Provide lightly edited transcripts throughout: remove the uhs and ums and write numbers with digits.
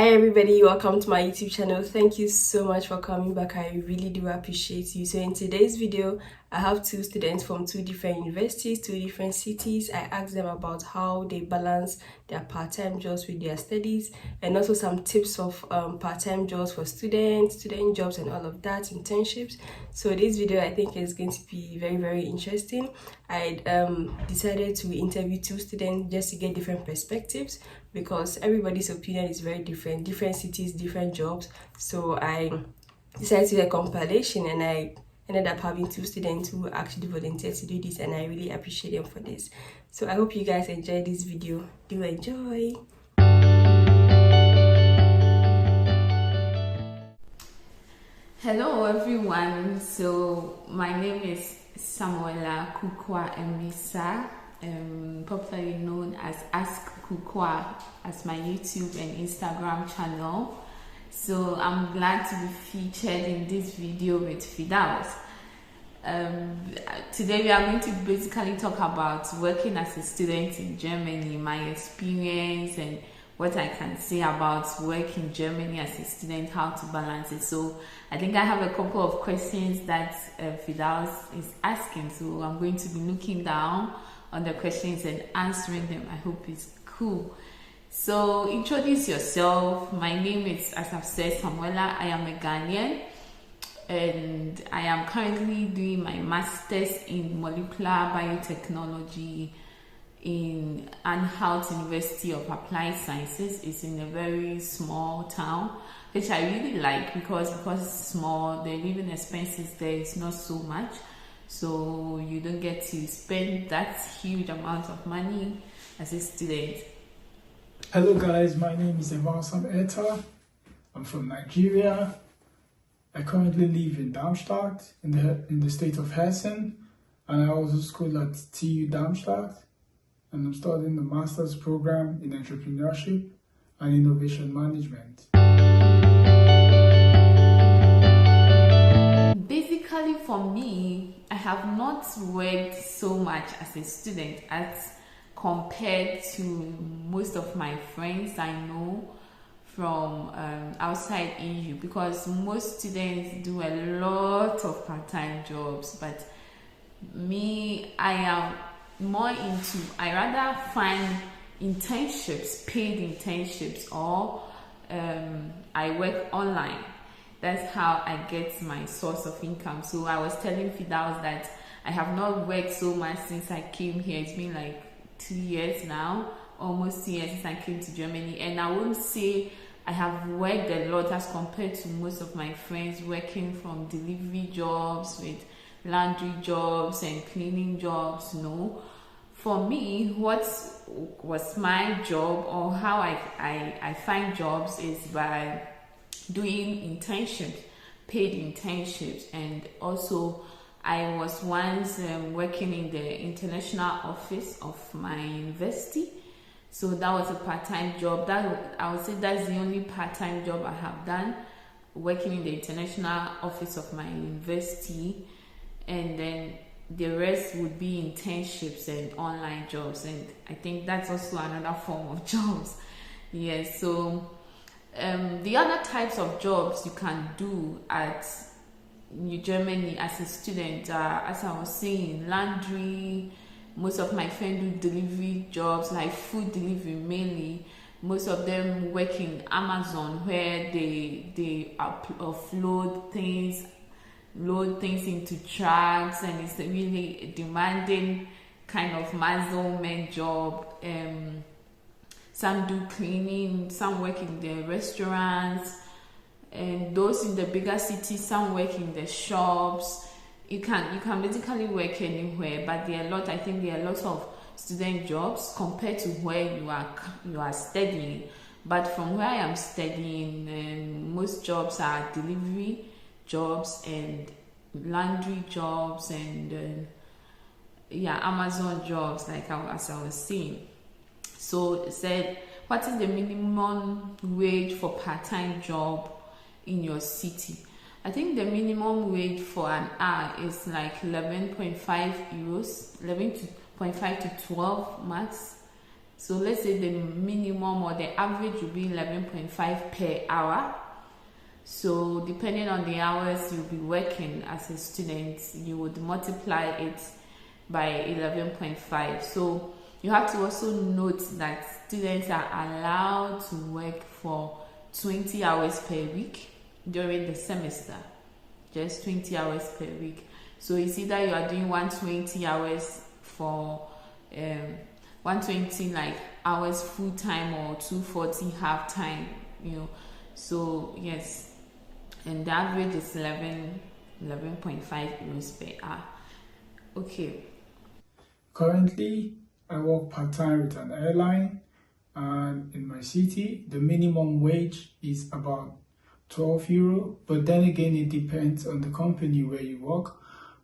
Hi everybody, welcome to my YouTube channel. Thank you so much for coming back. I really do appreciate you. So in today's video, I have two students from two different universities, two different cities. I asked them about how they balance their part-time jobs with their studies, and also some tips of part-time jobs for students, student jobs and all of that, internships. So this video I think is going to be very interesting. I decided to interview two students just to get different perspectives, because everybody's opinion is very different cities, different jobs. So I decided to do a compilation, and I ended up having two students who actually volunteered to do this, and I really appreciate them for this. So I hope you guys enjoyed this video. Do enjoy. Hello everyone, so my name is Samuela Kukwa Mbisa, popularly known as Ask Kukwa, as my YouTube and Instagram channel. So I'm glad to be featured in this video with Firdaws. Today we are going to basically talk about working as a student in Germany, my experience and what I can say about work in Germany as a student, how to balance it. So I think I have a couple of questions that Firdaws is asking, so I'm going to be looking down on the questions and answering them. I hope it's cool. So introduce yourself. My name is, as I've said, Samuela. I am a Ghanaian, and I am currently doing my master's in molecular biotechnology in Anhalt University of Applied Sciences. It's in a very small town, which I really like because it's small. The living expenses there is not so much, so you don't get to spend that huge amount of money as a student. Hello guys, my name is Osman. I'm from Nigeria. I currently live in Darmstadt in the state of Hessen, and I also school at TU Darmstadt. And I'm studying the master's program in entrepreneurship and innovation management. Basically for me, I have not worked so much as a student as compared to most of my friends I know from outside EU, because most students do a lot of part-time jobs, but me, I am more into, I rather find internships, paid internships, or I work online. That's how I get my source of income. So I was telling Firdaws that I have not worked so much since I came here. It's been like 2 years now, almost 2 years since I came to Germany, and I won't say I have worked a lot as compared to most of my friends working from delivery jobs with laundry jobs and cleaning jobs. No, for me, what was my job, or how I find jobs, is by doing internships, paid internships. And also I was once working in the international office of my university. So that was a part-time job. That, I would say, that's the only part-time job I have done, working in the international office of my university. And then the rest would be internships and online jobs, and I think that's also another form of jobs. Yes, so the other types of jobs you can do at Germany as a student, as I was saying, laundry. Most of my friends do delivery jobs, like food delivery mainly. Most of them work in Amazon, where they offload things, load things into trucks, and it's a really demanding kind of man job. Some do cleaning, some work in the restaurants, and those in the bigger cities, some work in the shops. You can basically work anywhere, but there are lots of student jobs compared to where you are studying. But from where I am studying, most jobs are delivery jobs and laundry jobs and Amazon jobs, like as I was saying. So it said, what is the minimum wage for part-time job in your city? I think the minimum wage for an hour is like 11.5 euros, 11.5 to 12 max So let's say the minimum or the average would be 11.5 per hour. So depending on the hours you'll be working as a student, you would multiply it by 11.5. So you have to also note that students are allowed to work for 20 hours per week during the semester, just 20 hours per week. So it's either you are doing 120 hours for 120 like hours full time or 240 half time, So yes, and the average is 11.5 euros per hour. Okay. Currently, I work part-time with an airline, and in my city, the minimum wage is about 12 euro, but then again, it depends on the company where you work.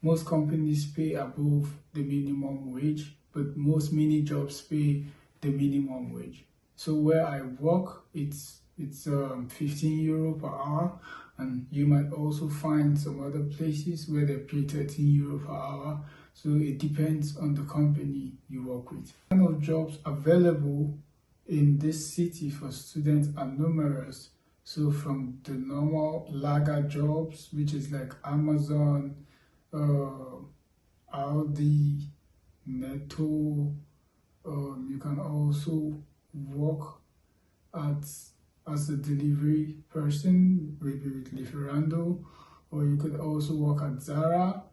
Most companies pay above the minimum wage, but most mini jobs pay the minimum wage. So where I work, it's 15 euro per hour, and you might also find some other places where they pay 13 euro per hour. So it depends on the company you work with. The kind of jobs available in this city for students are numerous. So from the normal lager jobs, which is like Amazon, Aldi, Netto. You can also work as a delivery person, maybe with Firdaws, or you could also work at Zara.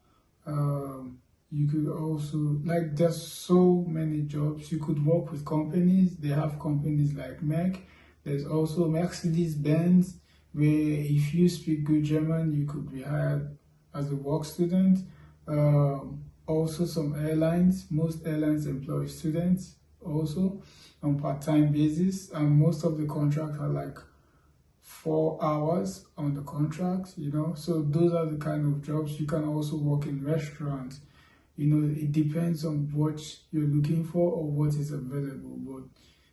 You could also, there's so many jobs. You could work with companies. They have companies like Mac. There's also Mercedes-Benz, where if you speak good German, you could be hired as a work student. Also some airlines. Most airlines employ students also on part-time basis, and most of the contracts are like 4 hours on the contract, So those are the kind of jobs. You can also work in restaurants. It depends on what you're looking for or what is available, but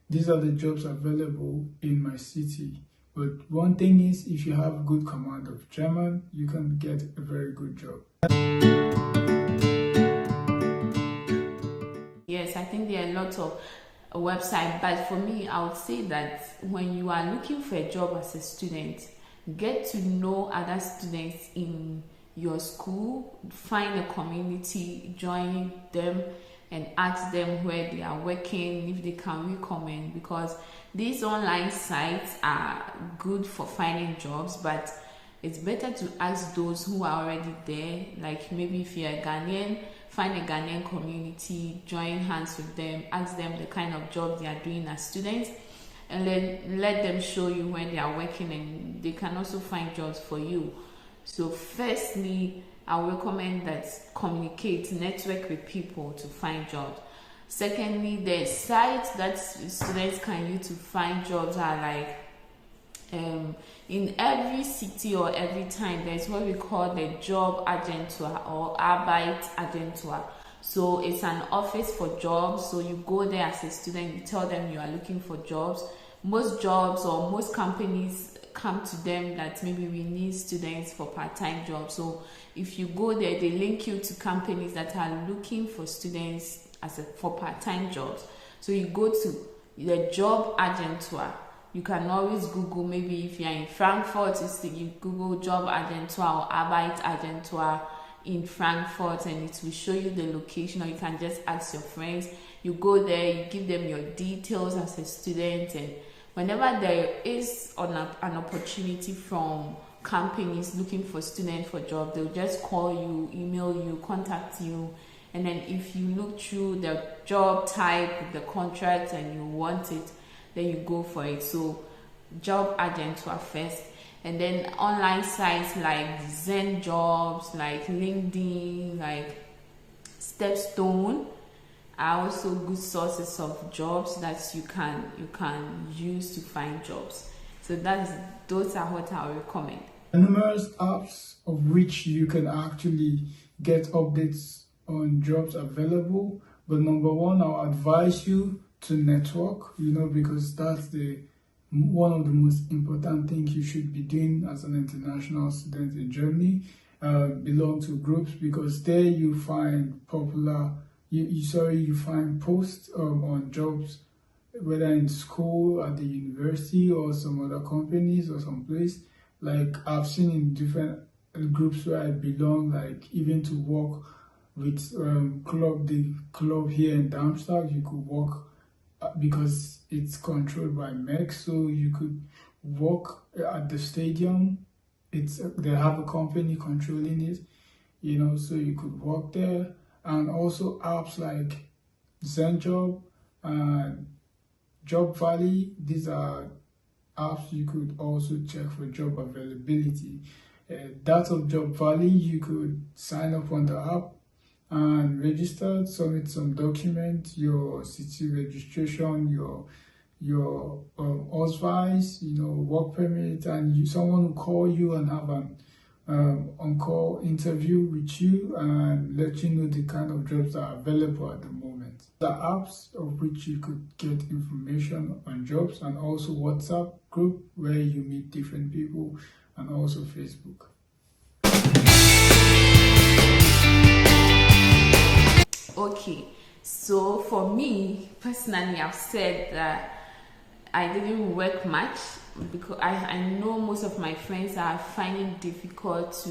these are the jobs available in my city. But one thing is, if you have good command of German, you can get a very good job. Yes, I think there are lots of websites, but for me, I would say that when you are looking for a job as a student, get to know other students in your school, find a community, join them, and ask them where they are working, if they can recommend, because these online sites are good for finding jobs, but it's better to ask those who are already there. Like maybe if you're a Ghanaian, find a Ghanaian community, join hands with them, ask them the kind of job they are doing as students, and then let them show you when they are working, and they can also find jobs for you. So firstly, I recommend that communicate, network with people to find jobs. Secondly, the sites that students can use to find jobs are like, in every city or every time, there's what we call the job agentur or Arbeitsagentur. So it's an office for jobs. So you go there as a student, you tell them you are looking for jobs. Most jobs or most companies come to them that maybe we need students for part-time jobs. So if you go there, they link you to companies that are looking for students for part-time jobs. So you go to the job agentur. You can always Google, maybe if you're in Frankfurt, you Google job agentur or Arbeitsagentur in Frankfurt, and it will show you the location, or you can just ask your friends. You go there, you give them your details as a student, and whenever there is an opportunity from companies looking for students for jobs, they'll just call you, email you, contact you, and then if you look through the job type, the contract, and you want it, then you go for it. So job agentur first, and then online sites like Zen Jobs, like LinkedIn, like Stepstone are also good sources of jobs that you can use to find jobs. So those are what I recommend. Numerous apps of which you can actually get updates on jobs available, but number one, I'll advise you to network, because that's one of the most important things you should be doing as an international student in Germany. Belong to groups, because there you find you find posts on jobs whether in school, at the university, or some other companies or some place. Like I've seen in different groups where I belong, like even to work with the club here in Darmstadt, you could work because it's controlled by MEC, so you could work at the stadium. They have a company controlling it, so you could work there. And also apps like ZenJob and Job Valley, these are apps you could also check for job availability. That of Job Valley, you could sign up on the app and register, submit some documents, your city registration, your ausweis, work permit, and someone will call you and have an on-call interview with you and let you know the kind of jobs that are available at the moment. The apps of which you could get information on jobs, and also WhatsApp group where you meet different people, and also Facebook. Okay, so for me personally, I've said that I didn't work much because I know most of my friends are finding it difficult to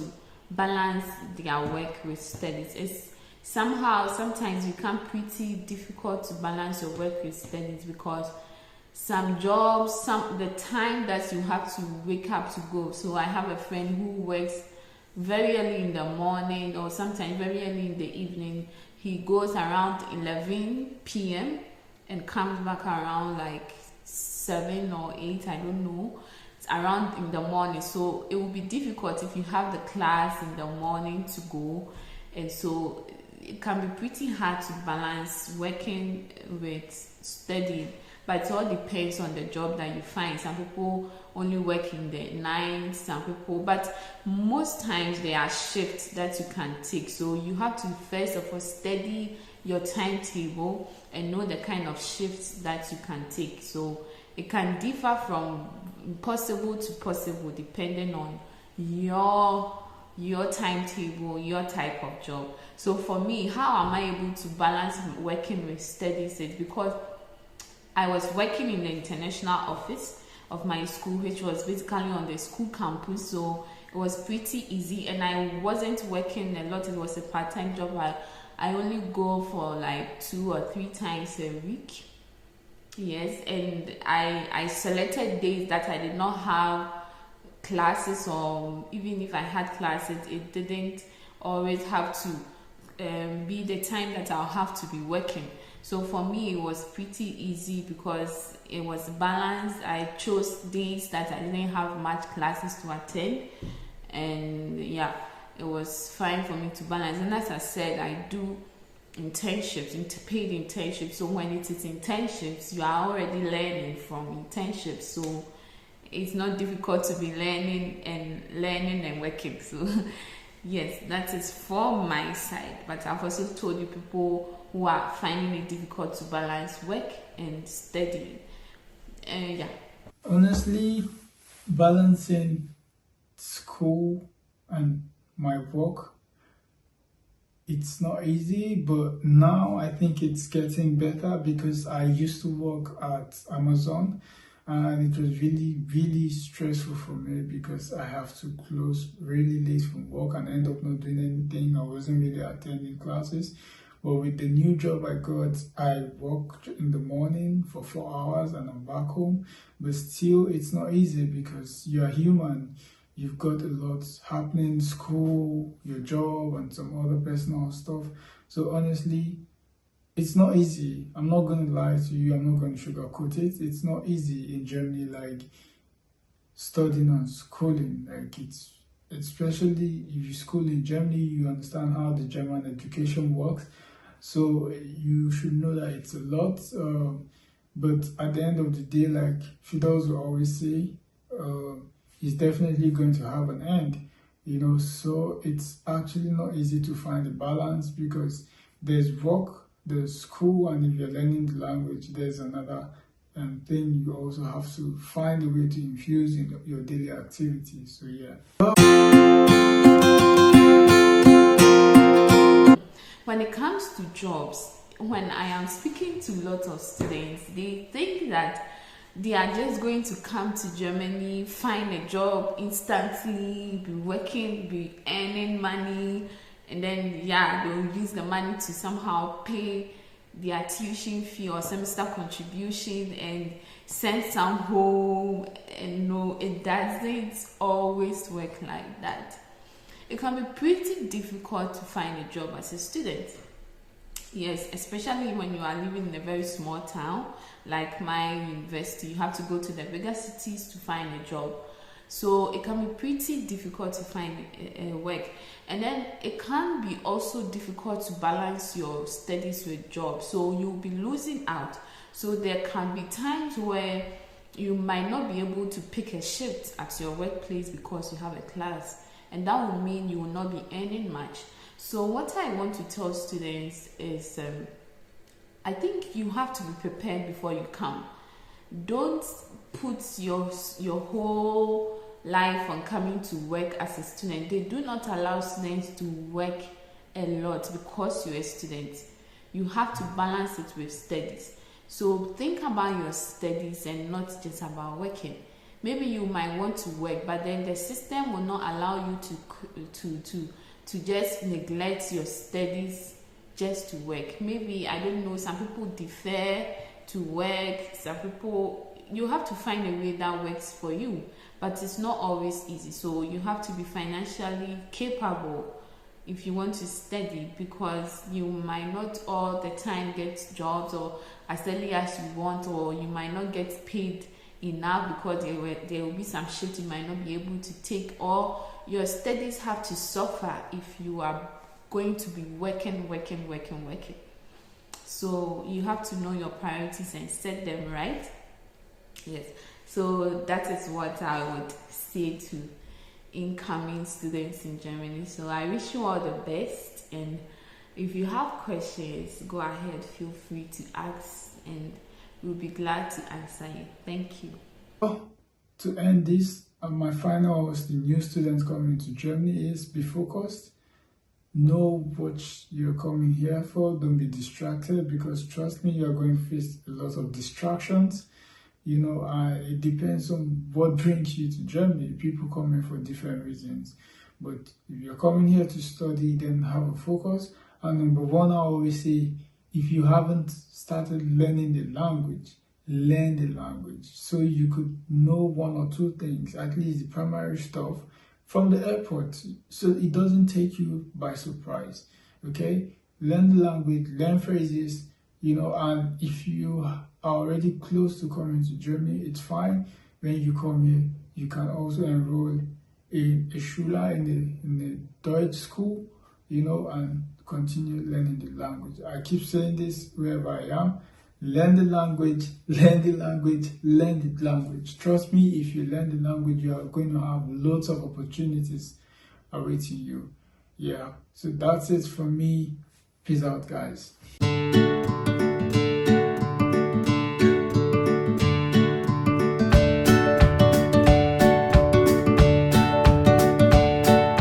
balance their work with studies. It's sometimes it become pretty difficult to balance your work with studies because some jobs, the time that you have to wake up to go. So I have a friend who works very early in the morning or sometimes very early in the evening. He goes around 11 p.m. and comes back around like 7 or 8, I don't know. It's around in the morning. So it will be difficult if you have the class in the morning to go. And so it can be pretty hard to balance working with studying. But it all depends on the job that you find. Some people only work in the night, but most times there are shifts that you can take. So you have to first of all study your timetable and know the kind of shifts that you can take. So it can differ from possible to possible depending on your timetable, your type of job. So for me, how am I able to balance working with studies? Is because I was working in the international office of my school, which was basically on the school campus, so it was pretty easy, and I wasn't working a lot. It was a part-time job. I only go for like 2 or 3 times a week. Yes, and I selected days that I did not have classes, or even if I had classes, it didn't always have to be the time that I'll have to be working. So for me, it was pretty easy because it was balanced. I chose days that I didn't have much classes to attend, and yeah, it was fine for me to balance. And as I said, I do internships, paid internships. So when it is internships, you are already learning from internships. So it's not difficult to be learning and working. So yes, that is for my side. But I've also told you people who are finding it difficult to balance work and studying. Yeah. Honestly, balancing school and my work, it's not easy, but now I think it's getting better because I used to work at Amazon and it was really, really stressful for me because I have to close really late from work and end up not doing anything. I wasn't really attending classes. But with the new job I got, I worked in the morning for 4 hours and I'm back home. But still, it's not easy because you're human. You've got a lot happening, school, your job, and some other personal stuff. So honestly, it's not easy. I'm not going to lie to you. I'm not going to sugarcoat it. It's not easy in Germany, like studying and schooling. Like it's especially if you school in Germany, you understand how the German education works. So you should know that it's a lot. But at the end of the day, like Firdaws will always say, it's definitely going to have an end. So it's actually not easy to find a balance because there's work, there's school, and if you're learning the language, there's another thing you also have to find a way to infuse in your daily activities. So yeah. When it comes to jobs, when I am speaking to lots of students, they think that they are just going to come to Germany, find a job instantly, be working, be earning money, and then they'll use the money to somehow pay their tuition fee or semester contribution and send some home. And no, it doesn't always work like that. It can be pretty difficult to find a job as a student. Yes, especially when you are living in a very small town like my university. You have to go to the bigger cities to find a job. So it can be pretty difficult to find a work. And then it can be also difficult to balance your studies with job. So you'll be losing out. So there can be times where you might not be able to pick a shift at your workplace because you have a class. And that will mean you will not be earning much. So what I want to tell students is I think you have to be prepared before you come. Don't put your whole life on coming to work as a student. They do not allow students to work a lot because you're a student. You have to balance it with studies. So think about your studies and not just about working. Maybe you might want to work, but then the system will not allow you to just neglect your studies just to work. Maybe, I don't know, some people defer to work, some people, you have to find a way that works for you, but it's not always easy. So you have to be financially capable if you want to study, because you might not all the time get jobs or as early as you want, or you might not get paid enough because there will be some shifts you might not be able to take, or your studies have to suffer if you are going to be working. So you have to know your priorities and set them right. Yes, so that is what I would say to incoming students in Germany. So I wish you all the best, and if you have questions, go ahead, feel free to ask, and we'll be glad to answer you. Thank you. To end this, my final words to new students coming to Germany is be focused. Know what you're coming here for. Don't be distracted, because trust me, you're going to face a lot of distractions. You know, it depends on what brings you to Germany. People come here for different reasons. But if you're coming here to study, then have a focus. And number one, I always say, if you haven't started learning the language, learn the language so you could know one or two things, at least the primary stuff, from the airport, so it doesn't take you by surprise. Okay, learn the language, learn phrases, you know. And if you are already close to coming to Germany, it's fine. When you come here, you can also enroll in a Schule, in the Deutsch school, you know, and continue learning the language. I keep saying this wherever I am. Learn the language, learn the language, learn the language. Trust me, if you learn the language, you are going to have lots of opportunities awaiting you. Yeah, so that's it from me. Peace out, guys.